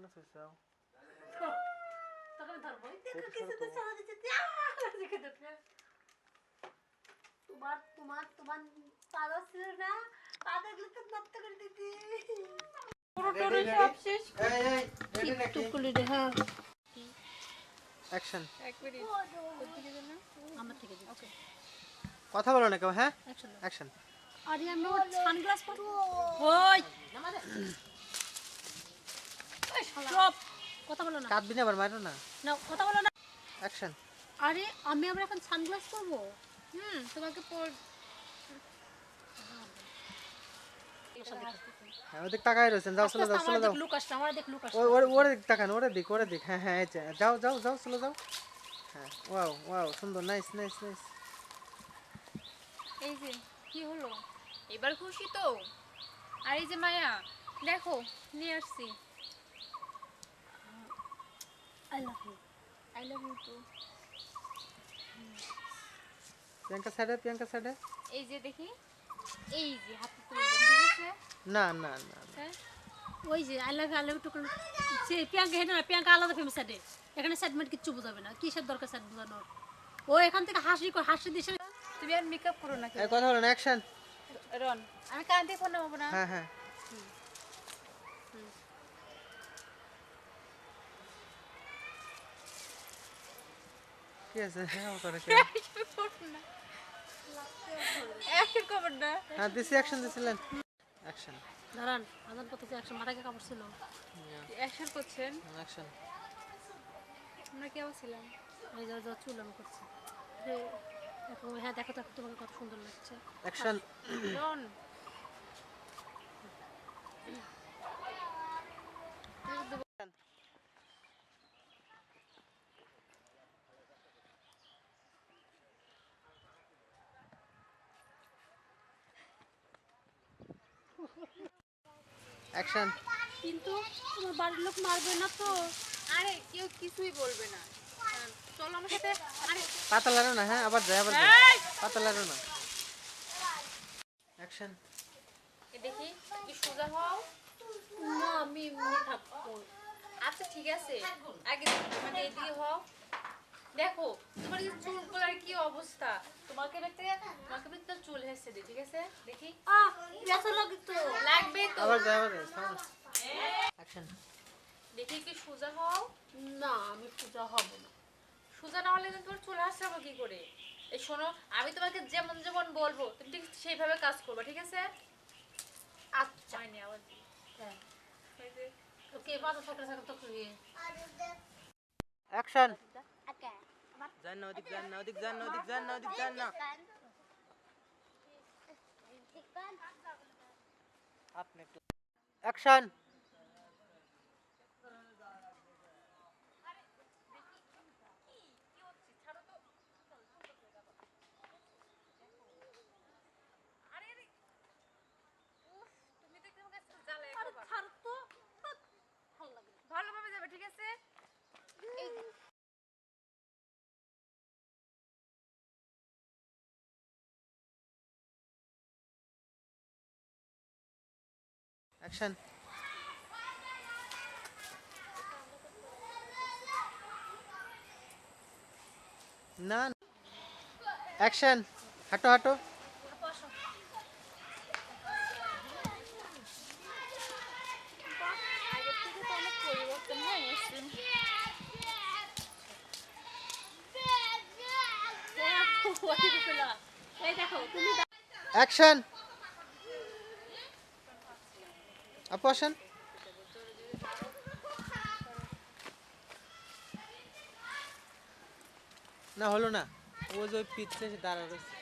কোন সুসাও তখন ধরবই দেখো কিছু তো সারা দিতে দেখে দেখে তোমার পাদা ছিল না পাদাগুলো তো নষ্ট করে দিতি পুরোটা সব শেষ এই টুকুলি দে হ্যাঁ অ্যাকশন এক মিনিট কোথেকে জানা আমার থেকে ওকে কথা বলো না কেউ হ্যাঁ অ্যাকশন আরে আমি সানগ্লাস পরবো ওই স্টপ কথা বলো না কাঁদবি না আবার মারো না না কথা বলো না অ্যাকশন আরে আমি আবার এখন সানগ্লাস পরবো তোমাকে হ্যাঁ ওদিক তাকাই রয়েছেন যাও চলে যাও চলে যাও লুক আসছে আমার দেখ লুক আসছে ওরে দিক তাকান ওরে দিক হ্যাঁ হ্যাঁ যাও যাও যাও চলে যাও হ্যাঁ ওয়াও ওয়াও সুন্দর নাইস নাইস নাইস এই যে কি হলো এবার খুশি তো আর এই যে মায়া দেখো নিয়ে আসছি I love you too Priyanka সাইডে এই যে দেখি এই যে হাতে তুলে ঠিক আছে না না না হ্যাঁ ওই যে আই লাভ ইউ টু সে প্রিয়াঙ্কা হেনা প্রিয়াঙ্কা আলাদা ফেমাস সাইডে এখানে সেগমেন্ট কিচ্ছু বোঝাবে না কিসের দরকার সেট বোঝানোর ও এখান থেকে হাসি দিছে তুমি আর মেকআপ করো না এই কথা বলো না অ্যাকশন রন আমি কান দিয়ে ফোন নামাবো না হ্যাঁ হ্যাঁ কি আছে হ্যাঁ করে কি অ্যাকশন করবেন না হ্যাঁ দিছি অ্যাকশন দিছিলেন অ্যাকশন দাঁড়ান আদান করতেছে একশো মাথাকে কাপড় ছিল অ্যাকশন করছেন অ্যাকশন আমরা কেমন ছিলাম এই যে চুল আমি করছি দেখো হ্যাঁ দেখো দেখো তোমাকে কত সুন্দর লাগছে অ্যাকশন রন অ্যাকশন কিন্তু তোমার বাড়ির লোক মারবে না তো আরে কেউ কিছুই বলবে না চলো আমার সাথে আরে পাতা লাড়ো না হ্যাঁ আবার যায় পাতা লাড়ো না অ্যাকশন এ দেখি কি সোজা হও না আমি এমনি থাকবো আচ্ছা ঠিক আছে আগে তোমাকে এদিকে হও দেখো তোমার এই চুলগুলোর কি অবস্থা তোমাকে একটা চুল হেসে দিই ঠিক আছে দেখি ব্যথা লাগে তো লাগবে তো আবার যায় অ্যাকশন দেখি কি সোজা হও না আমি পূজা হব না সোজা না হলে কিন্তু তোমার চুল হাসড়াবো কি করে এই শোনো আমি তোমাকে যেমন যেমন বলবো তুমি ঠিক সেইভাবে কাজ করবে ঠিক আছে আচ্ছা হয়নি আওয়াজ দিই হ্যাঁ এই যে ওকে বাতা থাকলে তো কি অ্যাকশন ওকে জান না ওদিক জান না আপনি একটু অ্যাকশন ভালোভাবে যাবে ঠিক আছে এই অ্যাকশন না অ্যাকশন হাঁটো হাঁটো আগের থেকে তো অনেক পরিবর্তন হয়ে গেছে এই দেখো তুমি অ্যাকশন আপু আসেন না হলো না ও যে পিছনে দাঁড়া রয়েছে